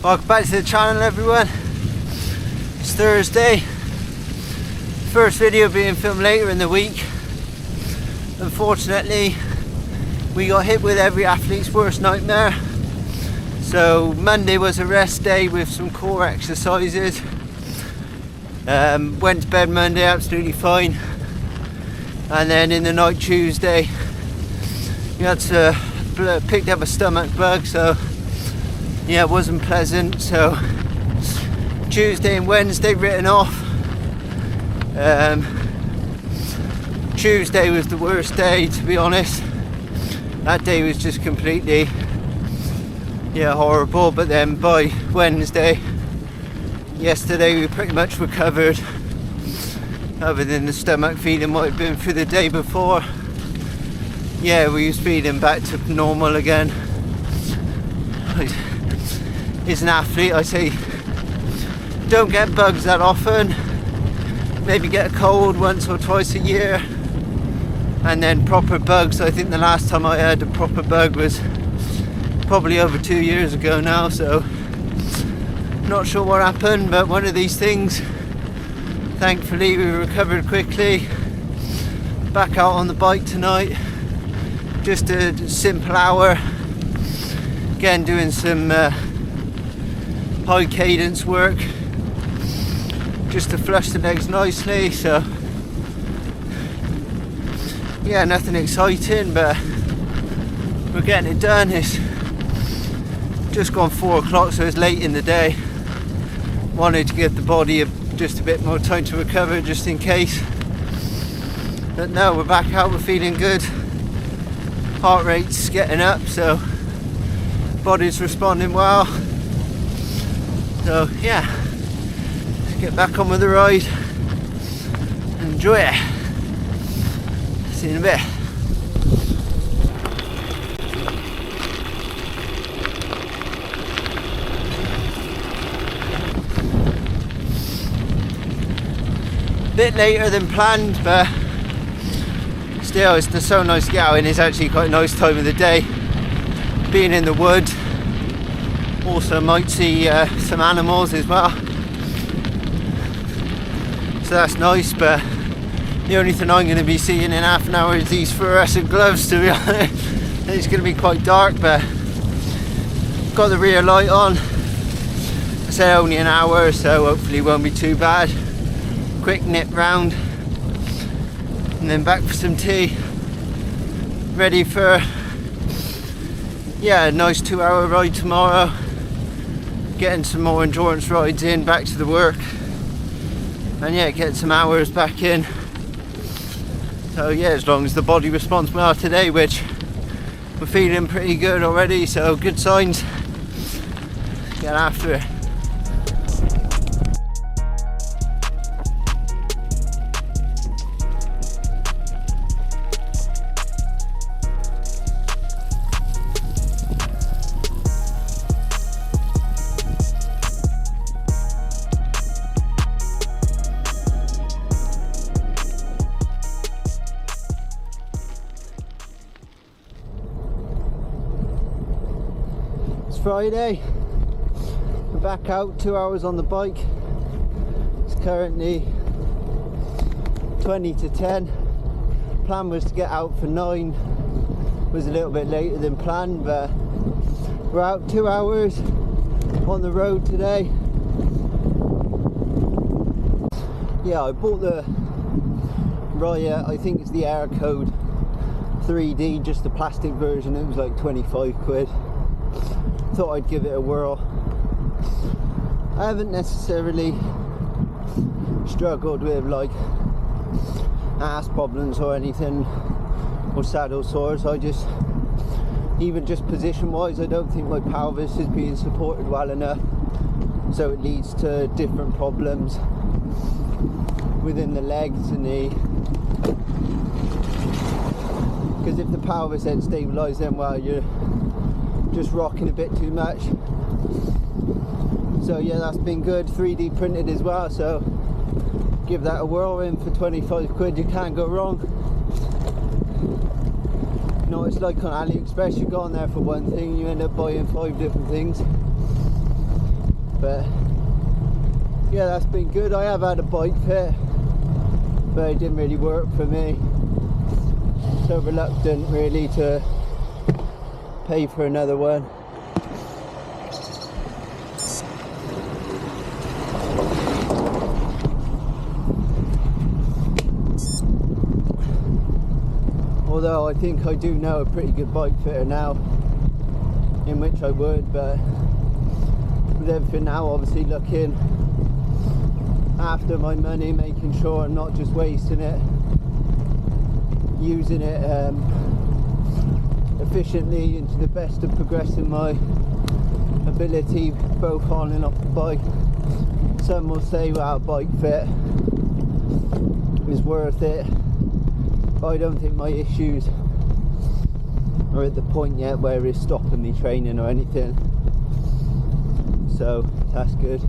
Welcome back to the channel, everyone. It's Thursday. First video being filmed later in the week. Unfortunately, we got hit with every athlete's worst nightmare. So Monday was a rest day with some core exercises. Went to bed Monday absolutely fine, and then in the night Tuesday we had to picked up a stomach bug, so yeah, it wasn't pleasant. So Tuesday and Wednesday written off. Tuesday was the worst day, to be honest. That day was just completely horrible. But then by Wednesday, yesterday, we pretty much recovered, other than the stomach feeling what had been for the day before. Yeah, we was feeling back to normal again. As an athlete, I say don't get bugs that often. Maybe get a cold once or twice a year, and then proper bugs. I think the last time I had a proper bug was probably over 2 years ago now, so not sure what happened, but one of these things. Thankfully we recovered quickly. Back out on the bike tonight, just a simple hour, again doing some high cadence work just to flush the legs nicely. So yeah, nothing exciting, but we're getting it done. It's just gone 4 o'clock, so it's late in the day. Wanted to give the body just a bit more time to recover, just in case. But no, we're back out, we're feeling good. Heart rate's getting up, so body's responding well. So yeah, let's get back on with the ride and enjoy it. See you in a bit. Bit later than planned, but still, it's just so nice to get out, and it's actually quite a nice time of the day. Being in the wood, also might see some animals as well, so that's nice. But the only thing I'm going to be seeing in half an hour is these fluorescent gloves, to be honest. It's going to be quite dark, but got the rear light on. I said only an hour, so hopefully it won't be too bad. Quick nip round and then back for some tea, ready for a nice 2-hour ride tomorrow. Getting some more endurance rides in, back to the work, and get some hours back in. So yeah, as long as the body responds well today, which we're feeling pretty good already, so good signs. Get after it. Friday, we're back out, 2 hours on the bike. It's currently 20 to 10. Plan was to get out for 9. Was a little bit later than planned, but we're out 2 hours on the road today. Yeah, I bought the Riot, I think it's the Air Code 3D, just the plastic version. It was like 25 quid. Thought I'd give it a whirl. I haven't necessarily struggled with like ass problems or anything, or saddle sores. I just, even just position wise, I don't think my pelvis is being supported well enough, so it leads to different problems within the legs and the, because if the pelvis ain't stabilised, then well, you're just rocking a bit too much. So yeah, that's been good. 3D printed as well, so give that a whirl in for 25 quid. You can't go wrong. You know, it's like on AliExpress, you go on there for one thing, you end up buying 5 different things. But yeah, that's been good. I have had a bike fit, but it didn't really work for me, so reluctant really to pay for another one. Although I think I do know a pretty good bike fitter now, in which I would, but with everything now obviously looking after my money, making sure I'm not just wasting it, using it efficiently and to the best of progressing my ability both on and off the bike. Some will say, well, bike fit is worth it, but I don't think my issues are at the point yet where it's stopping me training or anything, so that's good.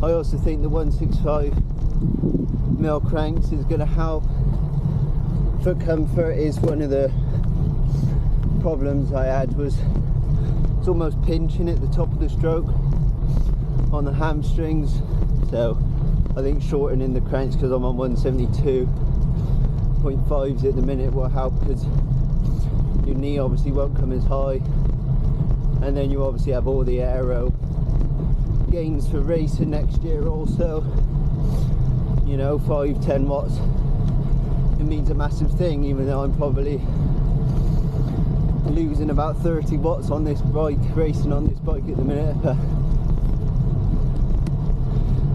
I also think the 165mm cranks is going to help. Foot comfort is one of the problems I had, was it's almost pinching at the top of the stroke on the hamstrings, so I think shortening the cranks, because I'm on 172.5s at the minute, will help, because your knee obviously won't come as high, and then you obviously have all the aero gains for racing next year also. You know, 5-10 watts, it means a massive thing, even though I'm probably losing about 30 watts on this bike, racing on this bike at the minute, but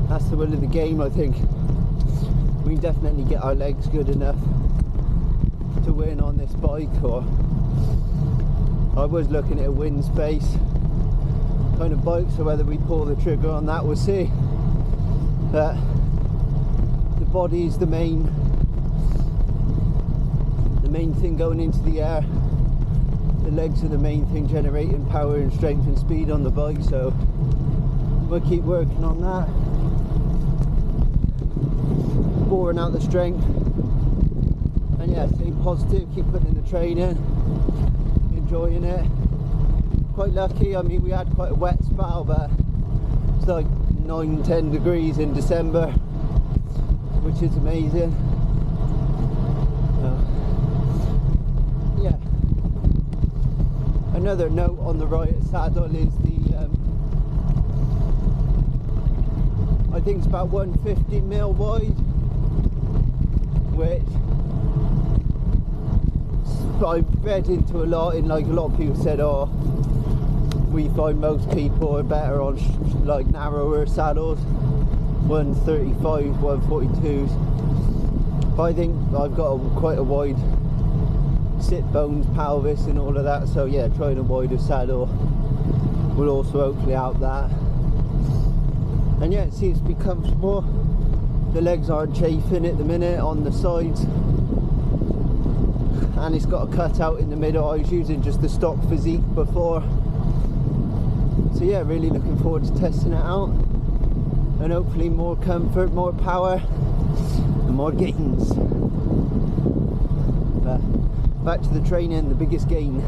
that's the will of the game. I think we can definitely get our legs good enough to win on this bike. Or I was looking at a wind space kind of bike, so whether we pull the trigger on that, we'll see. But the body's the main thing going into the air. The legs are the main thing generating power and strength and speed on the bike, so we'll keep working on that, boring out the strength, and yeah, stay positive, keep putting in the training, enjoying it. Quite lucky, I mean, we had quite a wet spell, but it's like 9-10 degrees in December, which is amazing. Yeah. Another note on the riot saddle is the I think it's about 150mm wide, which I've read into a lot, in like a lot of people said, oh, we find most people are better on like narrower saddles, 135s, 142s, but I think I've got quite a wide sit bones, pelvis and all of that, so yeah, trying a wider saddle will also hopefully help that. And yeah, it seems to be comfortable. The legs aren't chafing at the minute on the sides, and it's got a cutout in the middle. I was using just the stock physique before, so yeah, really looking forward to testing it out, and hopefully more comfort, more power and more gains. But back to the training, the biggest gain.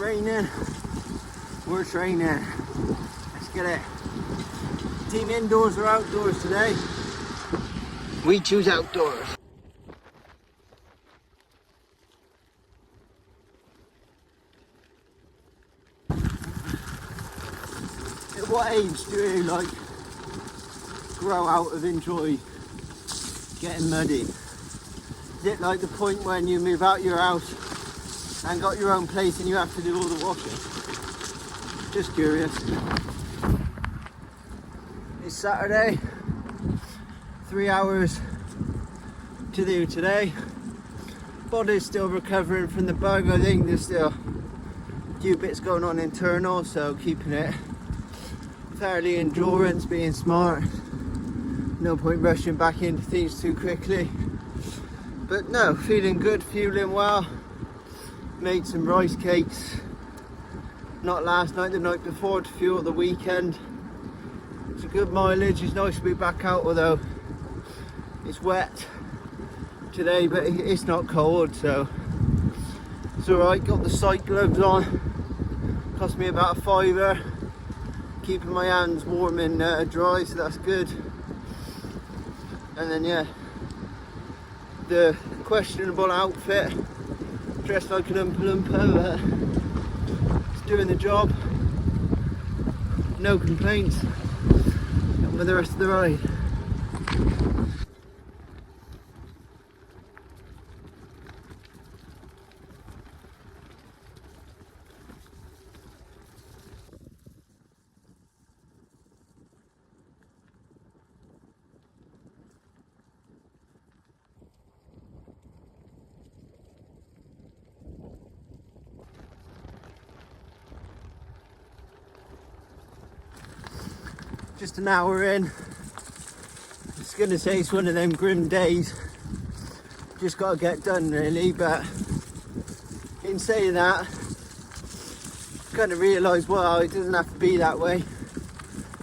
raining, we're training. Let's get it. Team indoors or outdoors today? We choose outdoors. At what age do you like grow out of enjoy getting muddy? Is it like the point when you move out your house and got your own place and you have to do all the washing? Just curious. It's Saturday, 3 hours to do today. Body's still recovering from the bug. I think there's still a few bits going on internal, so keeping it fairly endurance, being smart. No point rushing back into things too quickly. But no, feeling good, feeling well. Made some rice cakes, not last night, the night before, to fuel the weekend. It's a good mileage. It's nice to be back out, although it's wet today, but it's not cold, so it's alright. Got the cyclist gloves on, cost me about £5, keeping my hands warm and dry, so that's good. And then yeah, the questionable outfit, dressed like an Oompa Loompa, but it's doing the job. No complaints. Got with the rest of the ride. Just an hour in. I was gonna say it's one of them grim days. Just gotta get done really, but in saying that, kind of realise, well, it doesn't have to be that way.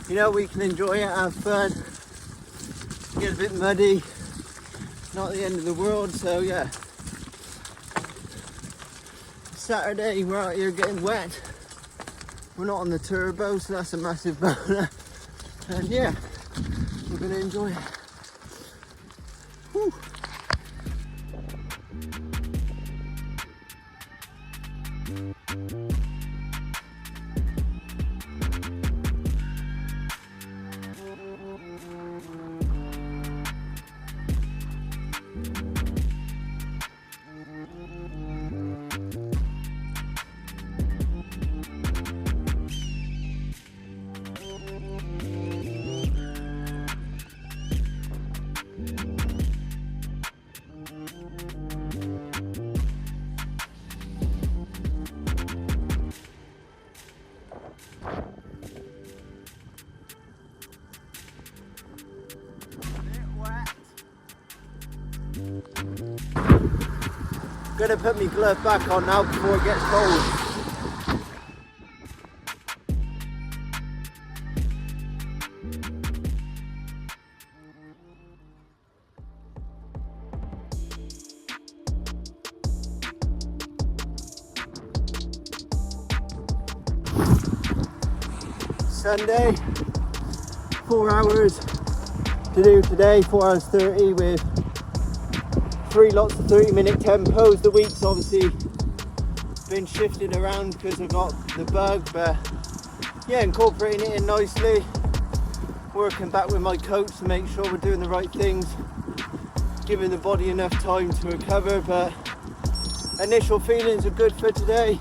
You know, we can enjoy it, have fun, get a bit muddy, not the end of the world, so yeah. Saturday, we're out here getting wet. We're not on the turbo, so that's a massive bonus. And yeah, we're going to enjoy it. Whew. Gonna put my glove back on now before it gets cold. Sunday, 4 hours to do today, 4 hours 30 with 3 lots of 30-minute tempos. The week's obviously been shifted around because I've got the bug, but yeah, incorporating it in nicely. Working back with my coach to make sure we're doing the right things, giving the body enough time to recover. But initial feelings are good for today,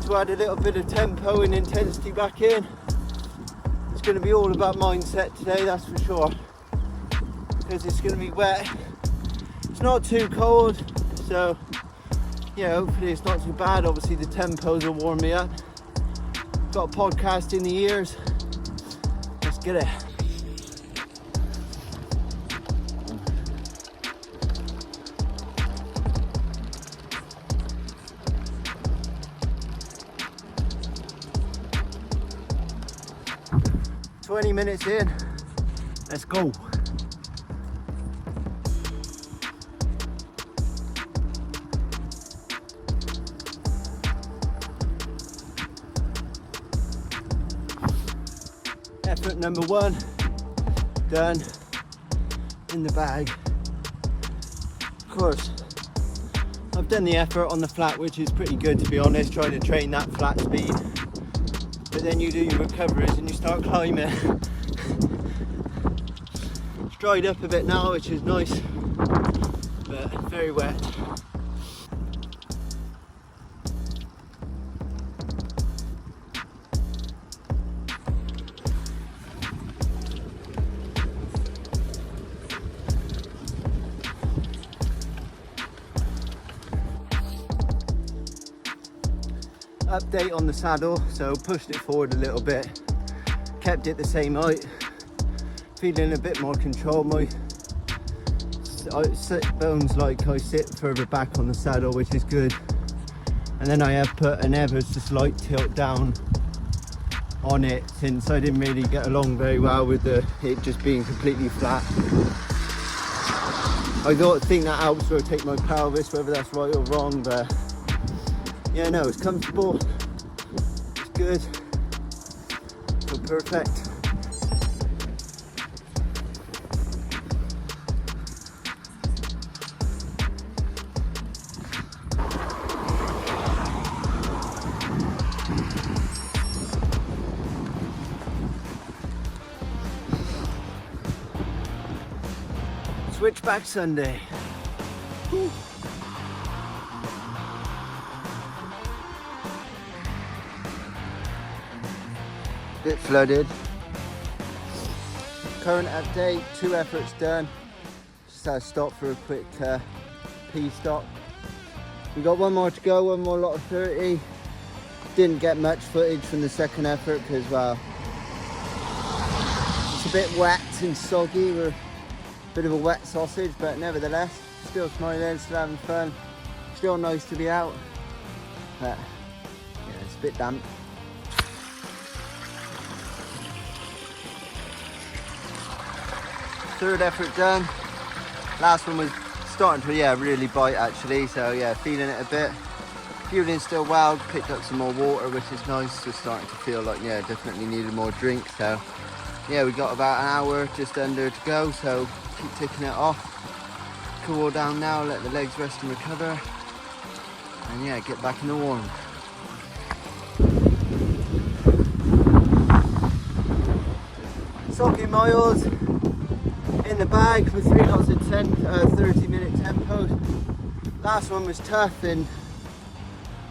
to add a little bit of tempo and intensity back in. It's going to be all about mindset today, that's for sure, because it's going to be wet. It's not too cold, so yeah, hopefully it's not too bad. Obviously the tempos will warm me up. Got a podcast in the ears. Let's get it. "20 minutes in, let's go." effort number 1 done in the bag. Of course, I've done the effort on the flat, which is pretty good to be honest, trying to train that flat speed. But then you do your recoveries and you start climbing. It's dried up a bit now, which is nice, but very wet. Update on the saddle, so pushed it forward a little bit, kept it the same height, feeling a bit more control. My sit bones like I sit further back on the saddle, which is good. And then I have put an ever so slight tilt down on it, since I didn't really get along very well with it just being completely flat. I think that helps rotate my pelvis, whether that's right or wrong, but yeah, no, it's comfortable, it's good, feel perfect. Switchback Sunday. Woo. Bit flooded. Current update, 2 efforts done. Just had to stop for a quick pee stop. We got 1 more to go, 1 more lot of 30. Didn't get much footage from the second effort because, well, it's a bit wet and soggy. We're a bit of a wet sausage, but nevertheless, still smiling, still having fun. Still nice to be out, but yeah, it's a bit damp. Third effort done. Last one was starting to really bite actually, so yeah, feeling it a bit. Fueling still well, picked up some more water, which is nice. Just starting to feel like, yeah, definitely needed more drink. So yeah, we got about an hour just under to go, so keep ticking it off. Cool down now, let the legs rest and recover, and yeah, get back in the warm. Soggy miles in the bag for 3 lots of 30-minute tempos. Last one was tough and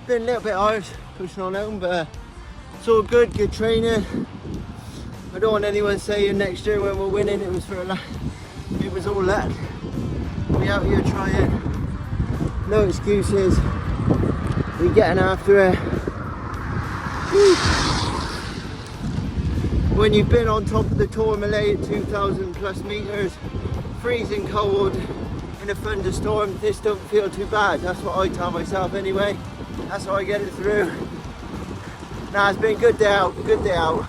been a little bit hard pushing on home, but it's all good training. I don't want anyone saying next year when we're winning it was for a luck. It was all luck. We out here trying. No excuses. We getting after it. Woo. When you've been on top of the Tourmalet at 2,000 plus meters, freezing cold in a thunderstorm, this don't feel too bad. That's what I tell myself anyway. That's how I get it through. Nah, it's been a good day out, good day out.